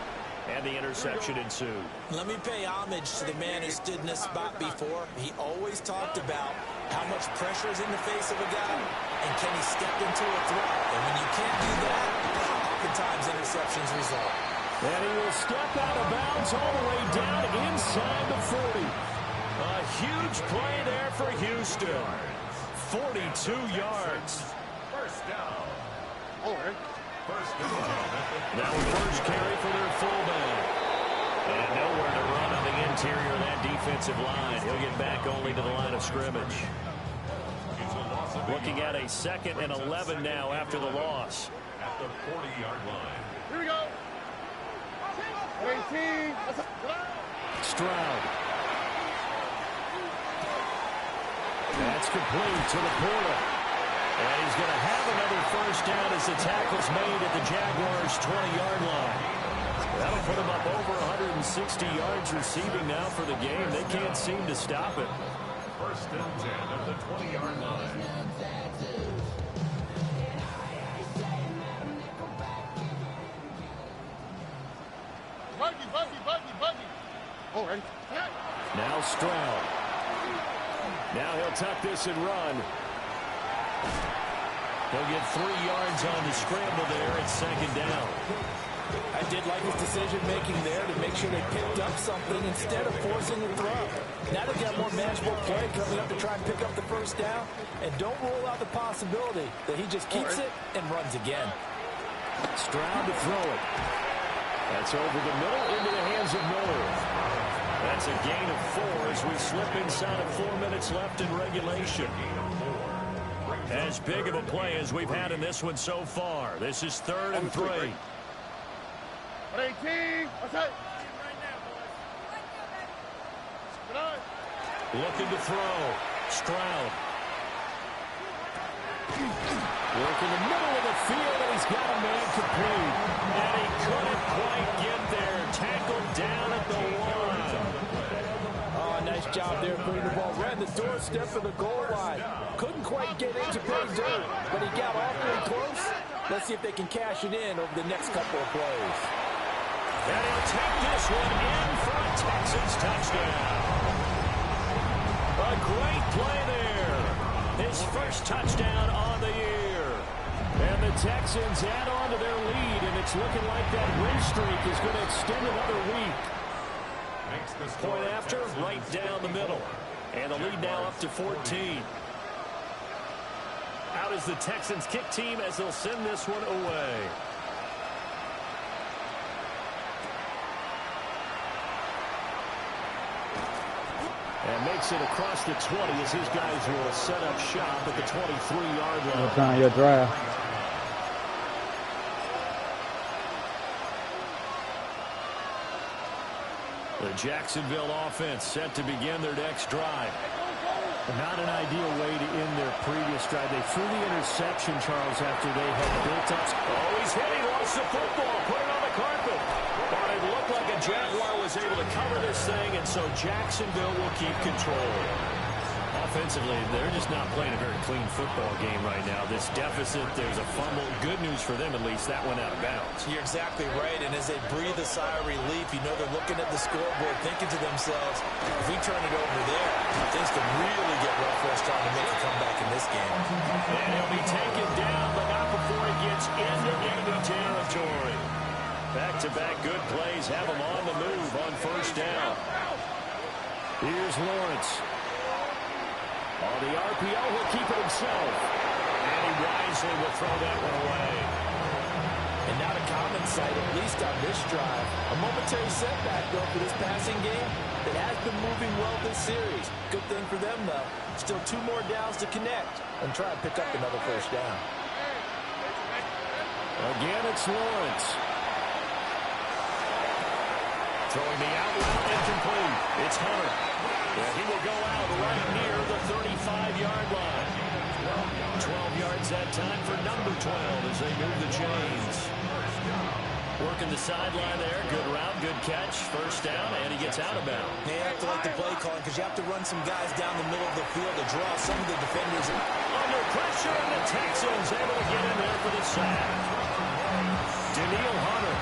and the interception ensued. Let me pay homage to the man who stood in this spot before. He always talked about how much pressure is in the face of a guy, and can he step into a throw? And when you can't do that, oftentimes interceptions result. And he will step out of bounds all the way down inside the 40. A huge play there for Houston. 42 yards. First down. First down. Now a first carry for their fullback. And nowhere to run on the interior of that defensive line. He'll get back only to the line of scrimmage. Looking at a 2nd and 11 now after the loss. At the 40-yard line. Here we go. 18. Stroud. That's complete to Laporta. And he's going to have another first down as the tackle's made at the Jaguars' 20-yard line. That'll put him up over 160 yards receiving now for the game. They can't seem to stop it. First and 10 at the 20-yard line. Oh, ready? Now Stroud. Now he'll tuck this and run. He'll get 3 yards on the scramble there. It's second down. I did like his decision-making there to make sure they picked up something instead of forcing the throw. Now they've got more manageable play coming up to try and pick up the first down. And don't rule out the possibility that he just keeps it and runs again. Stroud to throw it. That's over the middle into the hands of Miller. That's a gain of 4 as we slip inside of 4 minutes left in regulation. As big of a play as we've had in this one so far. This is 3rd and 3. 18. Looking to throw. Stroud. Work in the middle of the field, and he's got a man complete. And he couldn't quite get there. Tackled down at the 1. Oh, nice job there putting the ball right at the doorstep of the goal line. Couldn't quite get into pay dirt, but he got awfully close. Let's see if they can cash it in over the next couple of plays. And he'll take this one in for a Texans touchdown. A great play there. His first touchdown on the year. And the Texans add on to their lead, and it's looking like that win streak is going to extend another week. Point after, right down the middle. And the lead now up to 14. Out is the Texans kick team as they'll send this one away. And makes it across the 20 as his guys will set up shop at the 23-yard line. What time your drive? The Jacksonville offense set to begin their next drive. Not an ideal way to end their previous drive. They threw the interception, Charles, after they had built up. Oh, he's hit. He lost the football. Put it on the carpet. But it looked like a Jaguar was able to cover this thing, and so Jacksonville will keep control. Offensively, they're just not playing a very clean football game right now. This deficit, there's a fumble. Good news for them, at least. That went out of bounds. You're exactly right, and as they breathe a sigh of relief, you know they're looking at the scoreboard, thinking to themselves, if we turn it over there, things could really get rough for us trying to make a comeback in this game. And he'll be taken down, but not before he gets into enemy territory. Back-to-back good plays have him on the move on first down. Here's Lawrence. On the RPO, he'll keep it himself. And he wisely will throw that one away. And not a common sight, at least on this drive. A momentary setback, though, for this passing game that has been moving well this series. Good thing for them, though. Still 2 more downs to connect and try and pick up another first down. Again, it's Lawrence. Throwing the out route, incomplete. It's Hunter. Yeah, he will go out right near the 35-yard line. 12 yards that time for number 12 as they move the chains. Working the sideline there. Good route, good catch. First down, and he gets out of bounds. You have to like the play calling because you have to run some guys down the middle of the field to draw some of the defenders. Under pressure, and the Texans able to get in there for the sack. Daniil Hunter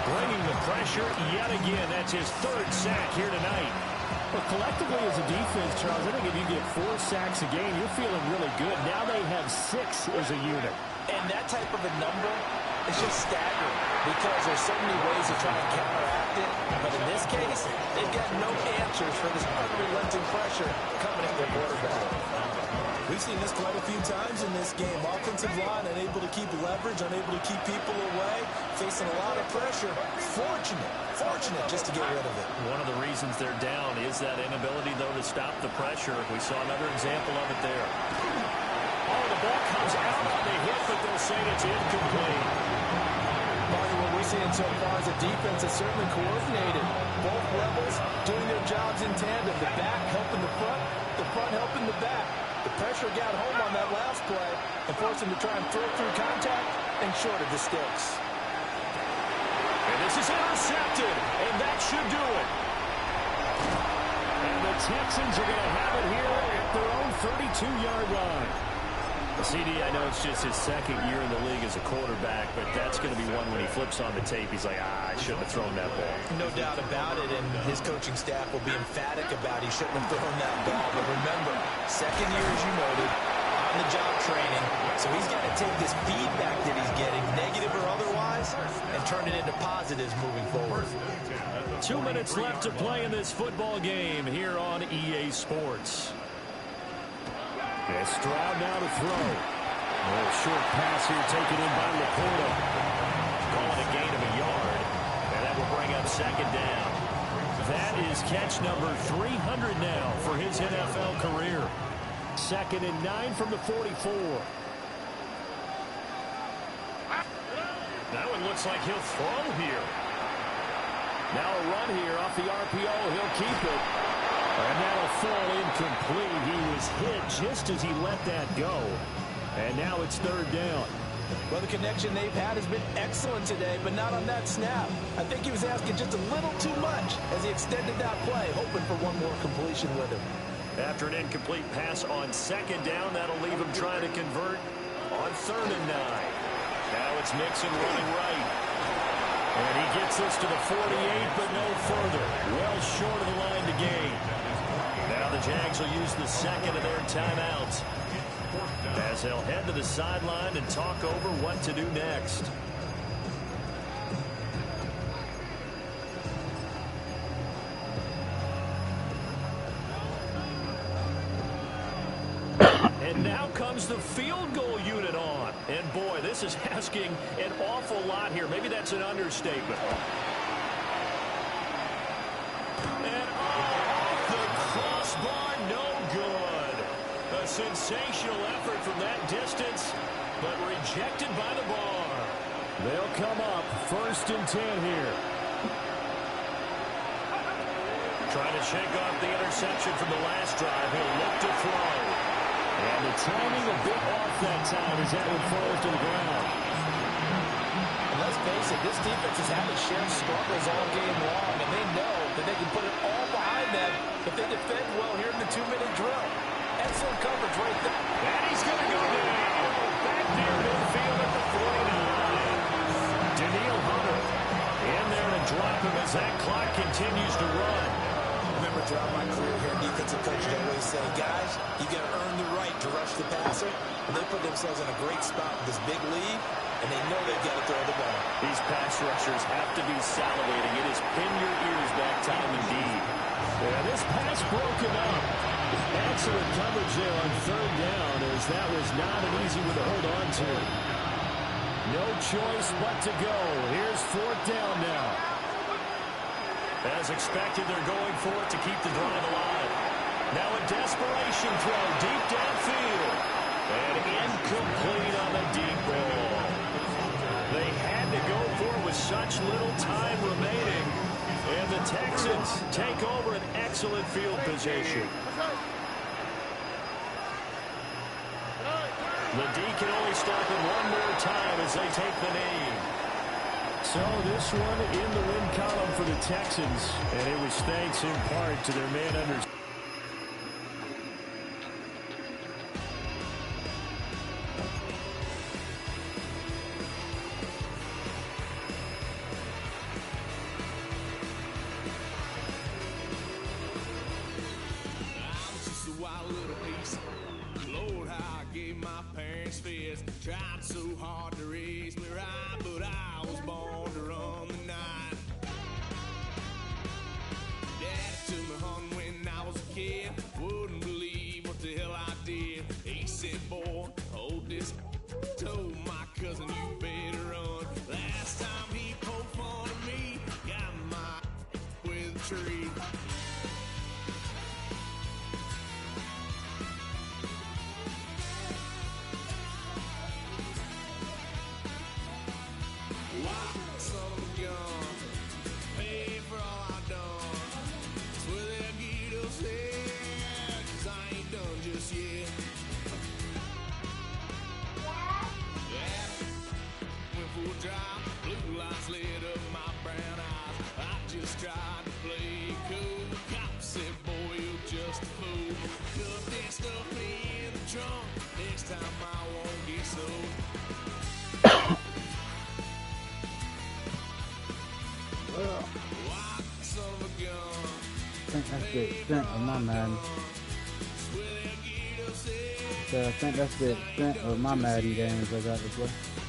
bringing the pressure yet again. That's his 3rd sack here tonight. Well, collectively as a defense, Charles, I think if you get 4 sacks a game, you're feeling really good. Now they have 6 as a unit. And that type of a number is just staggering because there's so many ways to try and counteract it. But in this case, they've got no answers for this unrelenting pressure coming at their quarterback. We've seen this quite a few times in this game. Offensive line unable to keep leverage, unable to keep people away, facing a lot of pressure. Fortunate just to get rid of it. One of the reasons they're down is that inability, though, to stop the pressure. We saw another example of it there. Oh, the ball comes out on the hit, but they'll say it's incomplete. Marty, what we're seeing so far is a defense that's certainly coordinated. Both levels doing their jobs in tandem. The back helping the front helping the back. The pressure got home on that last play and forced him to try and throw through contact and short of the sticks. And this is intercepted, and that should do it. And the Texans are going to have it here at their own 32-yard line. CD, I know it's just his second year in the league as a quarterback, but that's going to be one when he flips on the tape, he's like, I shouldn't have thrown that ball. No doubt about it, and his coaching staff will be emphatic about he shouldn't have thrown that ball. But remember, second year, as you noted, on-the-job training, so he's got to take this feedback that he's getting, negative or otherwise, and turn it into positives moving forward. 2 minutes left to play in this football game here on EA Sports. Stroud now to throw. A little short pass here taken in by Laporta. Calling a gain of a yard. And that will bring up second down. That is catch number 300 now for his NFL career. 2nd and 9 from the 44. That one looks like he'll throw here. Now a run here off the RPO. He'll keep it. And that'll fall incomplete. He was hit just as he let that go. And now it's 3rd down. Well, the connection they've had has been excellent today, but not on that snap. I think he was asking just a little too much as he extended that play, hoping for one more completion with him. After an incomplete pass on 2nd down, that'll leave him trying to convert on 3rd and 9. Now it's Mixon running right. And he gets this to the 48, but no further. Well short of the line to gain. Now the Jags will use the 2nd of their timeouts as they'll head to the sideline and talk over what to do next. And now comes the field goal unit on. And boy, this is asking an awful lot here. Maybe that's an understatement. And off the crossbar, no good. A sensational effort from that distance, but rejected by the bar. They'll come up 1st and 10 here. Trying to shake off the interception from the last drive. He'll look to throw. And the timing a bit off that time as that one falls to the ground. And let's face it, this defense has had its share of struggles all game long, and they know that they can put it all behind them if they defend well here in the 2-minute drill. Excellent coverage right there. And he's going to go down. Back near midfield at the 49. Daniil Hunter in there to drop him as that clock continues to run. Remember, throughout my career here, defensive coaches always say, guys, you got to earn the right to rush the passer. And they put themselves in a great spot with this big lead, and they know they've got to throw the ball. These pass rushers have to be salivating. It is pin your ears back time indeed. Yeah, this pass broken up. Excellent coverage there on 3rd down, as that was not an easy one to hold on to. No choice but to go. Here's 4th down now. As expected, they're going for it to keep the drive alive. Now a desperation throw deep downfield. And incomplete on the deep ball. They had to go for it with such little time remaining. And the Texans take over an excellent field position. The D can only stop it one more time as they take the knee. So this one in the win column for the Texans, and it was thanks in part to their man under. Tried so hard to raise me right, but I was born to run the night. Daddy took me hunting when I was a kid. Wouldn't believe what the hell I did. He said, boy, hold this. Told my cousin, you better run. Last time he poked fun at me, got my with a tree. Blue lights lit up my brown eyes. I just tried to play think that's the extent of my Madden. So I think that's the extent of my Madden games I got to play.